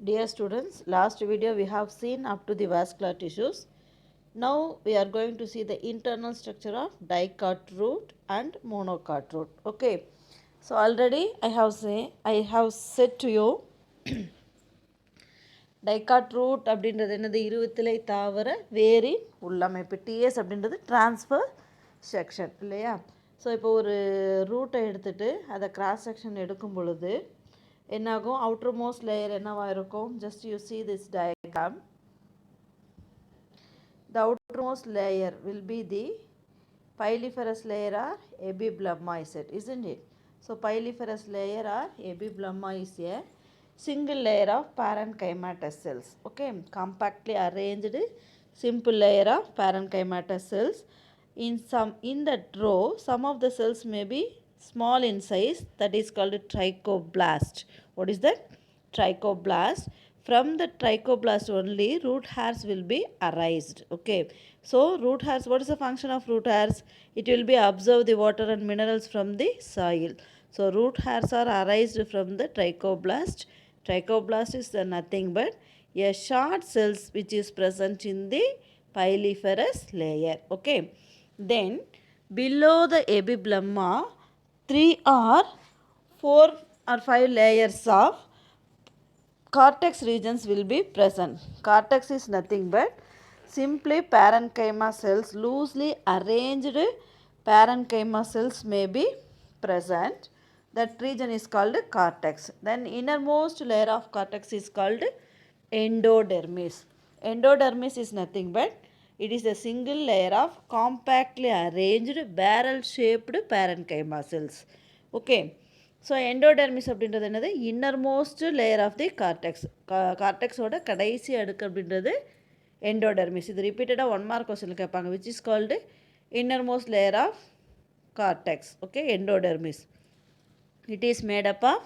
Dear students, last video we have seen up to the vascular tissues. Now we are going to see the internal structure of dicot root and monocot root. Okay. So already I have said to you dicot root அப்படின்றது என்னது இருபத்திலை தாவர வேரின் உள்ளமைப்பு DS அப்படின்றது transfer section இல்லையா. So இப்போ ஒரு ரூட்டை எடுத்துகிட்டு அதை கிராஸ் செக்ஷன் எடுக்கும் பொழுது என்னாகும், அவுட்டர் மோஸ்ட் லேயர் என்னவாக இருக்கும், just you see this diagram. The outermost layer will be the pyliferous layer or epiblema is it, isn't it? So pyliferous layer or epiblema is a single layer of parenchymatous cells. Okay, compactly arranged simple layer of parenchymatous cells. In that row, some of the cells may be small in size, that is called trichoblast. What is that? Trichoblast. From the trichoblast only root hairs will be arised. Okay, so root hairs, what is the function of root hairs? It will be absorb the water and minerals from the soil. So root hairs are arised from the trichoblast. Trichoblast is nothing but a short cells which is present in the pyliferous layer. Okay, then below the epiblema 3 or 4 or 5 layers of cortex regions will be present. Cortex is nothing but simply parenchyma cells, loosely arranged parenchyma cells may be present. That region is called cortex. Then innermost layer of cortex is called endodermis. Endodermis is nothing but it is a single layer of compactly arranged barrel shaped parenchyma cells. Okay. So endodermis அப்படின்றது என்னது, innermost layer of the cortex. கார்டெக்ஸோட கடைசி அடுக்கு அப்படின்றது endodermis. இது ரிப்பீட்டடாக 1 mark கொஸ்டினில் கேட்பாங்க. Which is called innermost layer of cortex. Okay, endodermis. It is made up of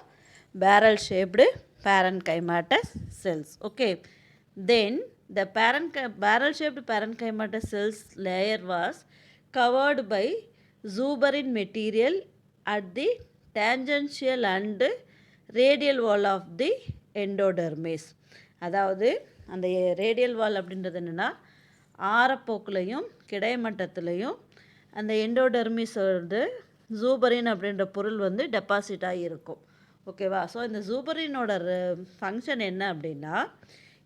barrel shaped parenchymatous cells. Okay, then the barrel shaped parenchymatous cells layer was covered by zuberin material at the tangential and radial wall of the endodermis. அதாவது அந்த radial வால் அப்படின்றது என்னென்னா ஆரப்போக்குலையும் கிடைமட்டத்துலையும் அந்த endodermis வந்து ஜூபரின் அப்படின்ற பொருள் வந்து deposit ஆகியிருக்கும். ஓகேவா. ஸோ இந்த ஜூபரினோட ஃபங்க்ஷன் என்ன அப்படின்னா,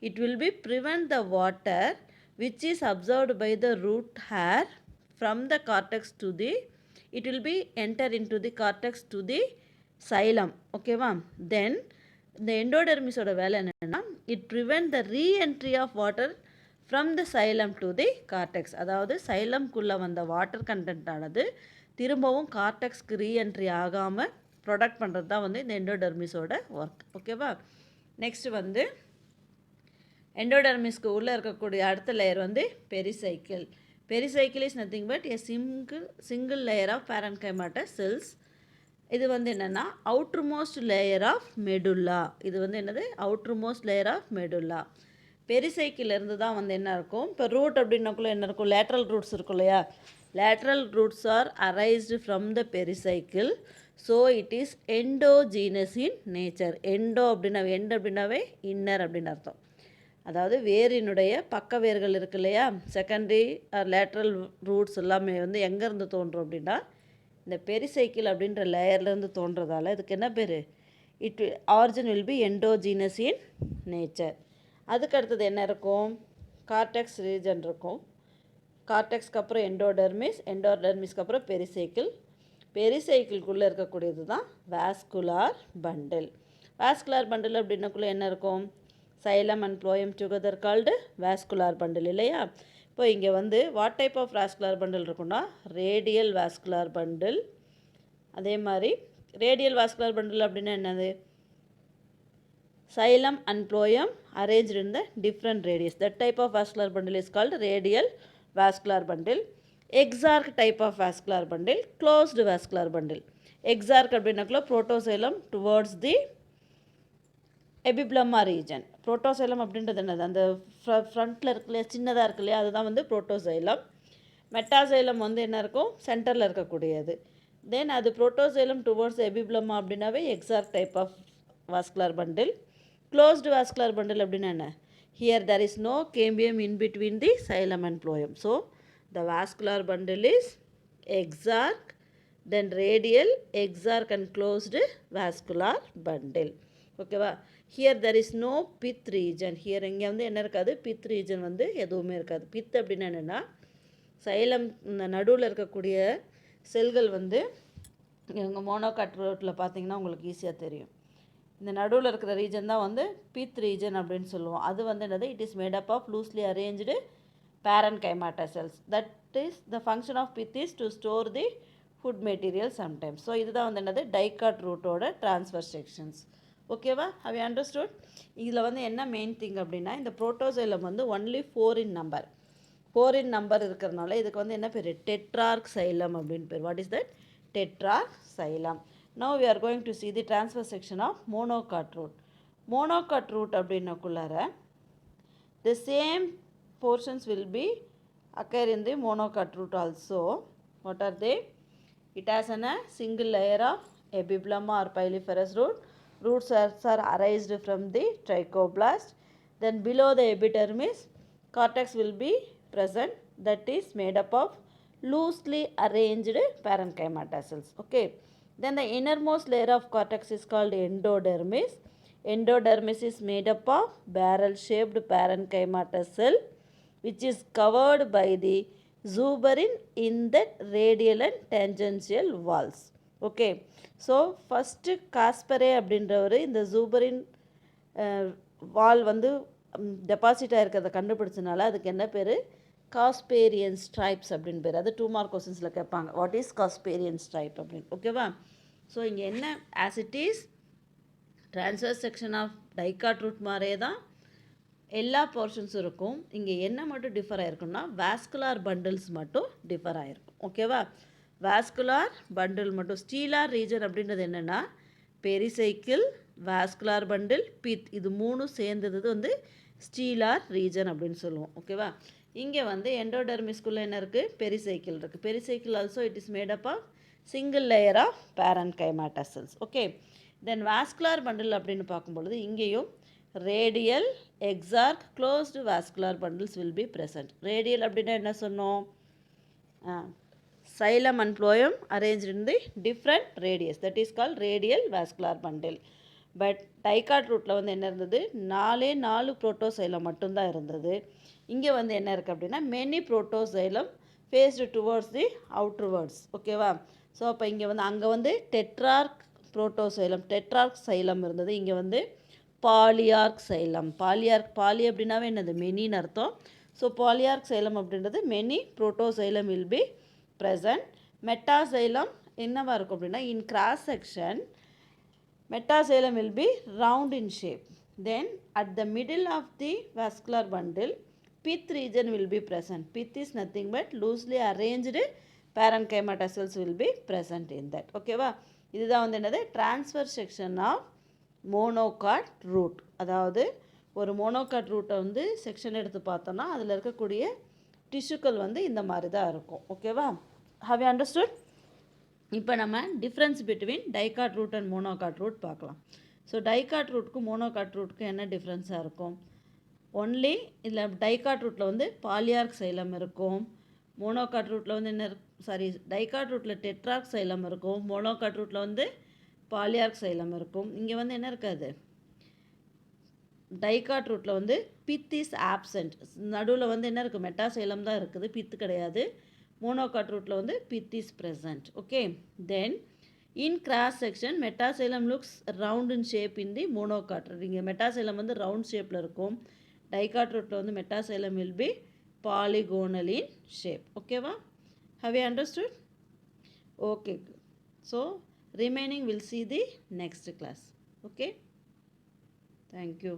it will be prevent the water which is absorbed by the root hair from the cortex to the it will be enter into the cortex to the xylem. ஓகேவா. தென் இந்த எண்டோடெர்மிஸோட வேலை என்னென்னா, it prevent the reentry of water from the xylem to the cortex. அதாவது சைலம்குள்ளே வந்த water content ஆனது திரும்பவும் கார்டெக்ஸ்க்கு ரீஎன்ட்ரி ஆகாமல் ப்ரொடக்ட் பண்ணுறது தான் வந்து இந்த எண்டோடெர்மிஸோட ஒர்க். ஓகேவா. நெக்ஸ்ட் வந்து எண்டோடெர்மிஸ்க்கு உள்ளே இருக்கக்கூடிய அடுத்த லேயர் வந்து pericycle. Pericycle is nothing but a single layer of parenchymatous cells. இது வந்து என்னென்னா outermost layer of medulla. இது வந்து என்னது, outermost layer of medulla. Pericycle இருந்து தான் வந்து என்ன இருக்கும், இப்போ ரூட் அப்படின்னக்குள்ளே என்ன இருக்கும், லேட்ரல் ரூட்ஸ் இருக்கும் இல்லையா. Lateral roots are arised from the pericycle. So it is endogenous in nature. அப்படின்னாவே இன்னர் அப்படின்னு அர்த்தம். அதாவது வேரினுடைய பக்க வேர்கள் இருக்கு இல்லையா, செகண்டரி லேட்ரல் ரூட்ஸ் எல்லாமே வந்து எங்கேருந்து தோன்றும் அப்படின்னா இந்த பெரிசைக்கிள் அப்படின்ற லேயர்லேருந்து தோன்றதால இதுக்கு என்ன பேர், origin will be endogenous in nature. அதுக்கு அடுத்தது என்ன இருக்கும், கார்டெக்ஸ் ரீஜன் இருக்கும். கார்டெக்ஸ்க்கு அப்புறம் எண்டோடெர்மிஸ்க்கு அப்புறம் பெரிசைக்கிள். பெரிசைக்கிள்குள்ளே இருக்கக்கூடியது தான் வாஸ்குலார் பண்டில். வாஸ்குலார் பண்டில் அப்படின்னக்குள்ளே என்ன இருக்கும், xylem and phloem together called vascular bundle இல்லையா. இப்போ இங்கே வந்து what type of vascular bundle இருக்குன்னா, ரேடியல் வாஸ்குலார் பண்டில். அதே மாதிரி ரேடியல் வாஸ்குலார் பண்டில் அப்படின்னா என்னது, xylem and phloem arranged in the different radius. That type of vascular bundle is called radial vascular bundle. Exarch type of vascular bundle, closed vascular bundle. Exarch அப்படின்னாக்குள்ள protoxylem towards the எபிப்ளமா region. Protoxylem அப்படின்றது என்னது, அந்த ஃப்ரண்ட்டில் இருக்கு இல்லையா, சின்னதாக இருக்கு இல்லையா, அதுதான் வந்து புரோட்டோசைலம். மெட்டாசைலம் வந்து என்ன இருக்கும், சென்டரில் இருக்கக்கூடியது. தென் அது புரோட்டோசைலம் டுவர்ட்ஸ் எபிப்ளமா அப்படின்னாவே exact type of vascular bundle. Closed vascular bundle அப்படின்னா என்ன? Here there is no cambium in between the xylem and phloem. So the vascular bundle is exarch, then radial, exarch and closed vascular bundle. ஓகேவா? Here there is no pith region. Here இங்கே வந்து என்ன இருக்காது? pith region வந்து எதுவுமே இருக்காது. pith அப்படின்னா என்னென்னா சைலம் இந்த நடுவில் இருக்கக்கூடிய செல்கள் வந்து இவங்க மோனோகாட் ரோட்டில் பார்த்தீங்கன்னா உங்களுக்கு ஈஸியாக தெரியும். இந்த நடுவில் இருக்கிற ரீஜன் தான் வந்து பித் ரீஜன் அப்படின்னு சொல்லுவோம். அது வந்து என்னது? It is made up of loosely arranged parenchyma cells. That is the function of pith is to store the food material sometimes. So இதுதான் வந்து என்னது? டைகாட் ரூட்டோட ட்ரான்ஸ்ஃபர் செக்ஷன்ஸ். ஓகேவா? How you understood? இதில் வந்து என்ன மெயின் திங் அப்படின்னா இந்த புரோட்டோசைலம் வந்து only 4 in number. 4 in number இருக்கிறதுனால இதுக்கு வந்து என்ன பேர்? டெட்ரார்க் சைலம் அப்படின்னு பேர். What is that? Tetrarch xylem. Now we are going to see the transfer section of monocot root. Monocot root அப்படின்னக்குள்ளார the same portions will be occur in the monocot root also. What are they? It has a single layer of epiblema or pyliferous root. Root cells are arised from the trichoblast. Then below the epidermis, cortex will be present, that is made up of loosely arranged parenchyma cells. Okay. Then the innermost layer of cortex is called endodermis. Endodermis is made up of barrel-shaped parenchyma cell which is covered by the zooberin in that radial and tangential walls. Okay. So first காஸ்பரே அப்படின்றவர் இந்த ஜூபரின் வால் வந்து deposit ஆகிருக்கிறத கண்டுபிடிச்சனால அதுக்கு என்ன பேர்? Casparian stripes அப்படின்னு பேர். அது 2 mark கொஸ்டின்ஸில் கேட்பாங்க. வாட் இஸ் காஸ்பேரியன் ஸ்ட்ரைப் அப்படின்னு. ஓகேவா? ஸோ இங்கே என்ன? As it is transverse section of dicot root மாதிரியே தான் எல்லா போர்ஷன்ஸும் இருக்கும். இங்கே என்ன மட்டும் டிஃபர் ஆகிருக்குன்னா வாஸ்குலார் பண்டில்ஸ் மட்டும் டிஃபர் ஆகிருக்கும். ஓகேவா? வாஸ்குலார் பண்டில் மட்டும். ஸ்டீலார் ரீஜன் அப்படின்றது என்னென்னா பெரிசைக்கிள், வாஸ்குலார் பண்டில், பித், இது 3 சேர்ந்தது வந்து ஸ்டீலார் ரீஜன் அப்படின்னு சொல்லுவோம். ஓகேவா? இங்கே வந்து எண்டோடர்மிஸ்குள்ளே என்ன இருக்குது? பெரிசைக்கிள் இருக்குது. Pericycle also it is made up of single layer of parenchyma cells. Okay. Then vascular bundle அப்படின்னு பார்க்கும்பொழுது இங்கேயும் radial, exarch, closed vascular bundles will be present. Radial அப்படின்னா என்ன சொன்னோம்? Xylem and phloem arranged in the different radius, that is call radial vascular bundle. But dicot ரூட்டில் வந்து என்ன இருந்தது? 4 புரோட்டோசைலம் மட்டும்தான் இருந்தது. இங்கே வந்து என்ன இருக்குது அப்படின்னா many protoxylem faced towards the outwards. ஓகேவா? ஸோ அப்போ இங்கே வந்து அங்கே வந்து டெட்ரார்க் புரோட்டோசைலம், டெட்ரார்க் சைலம் இருந்தது. இங்கே வந்து பாலியார்க் சைலம். பாலி அப்படின்னாவே என்னது? மெனின்னு அர்த்தம். ஸோ பாலியார்க் சைலம் அப்படின்றது many protoxylem will be present. Metaxylem என்னவா இருக்கும் அப்படின்னா in cross section metaxylem will be round in shape. Then at the middle of the vascular bundle, pith region will be present. Pith is nothing but loosely arranged parenchyma cells will be present in that. Okay va? இதுதான் வந்து என்னது? Transfer section of monocot root. அதாவது ஒரு monocot ரூட்டை வந்து section எடுத்து பார்த்தோன்னா அதில் இருக்கக்கூடிய டிஷ்யூக்கள் வந்து இந்த மாதிரி தான் இருக்கும். ஓகேவா? How you understood? இப்போ நம்ம difference between dicot root and monocot root பார்க்கலாம். ஸோ டைகாட் ரூட்டுக்கும் மோனோகாட் ரூட்டுக்கும் என்ன டிஃப்ரென்ஸாக இருக்கும்? ஒன்லி இதில் டைகாட் ரூட்டில் வந்து பாலியார்க் சைலம் இருக்கும். மோனோகாட் ரூட்டில் வந்து என்ன டைகாட் ரூட்டில் டெட்ரார்க் சைலம் இருக்கும். மோனோகாட் ரூட்டில் வந்து பாலியார்க் சைலம் இருக்கும். இங்கே வந்து என்ன இருக்காது? டைகாட் ரூட்டில் வந்து பித் இஸ் ஆப்சண்ட். நடுவில் வந்து என்ன இருக்குது? மெட்டாசைலம் தான் இருக்குது, பித்து கிடையாது. மோனோகாட் ரூட்டில் வந்து pith is present. Okay. Then in cross section metaxylem looks round in shape in the monocot. இங்கே மெட்டாசைலம் வந்து ரவுண்ட் ஷேப்பில் இருக்கும். டைகாட் ரூட்டில் வந்து metaxylem will be polygonal in shape. Okay va? Have you understood? Okay. So remaining we'll see the next class. Okay. Thank you.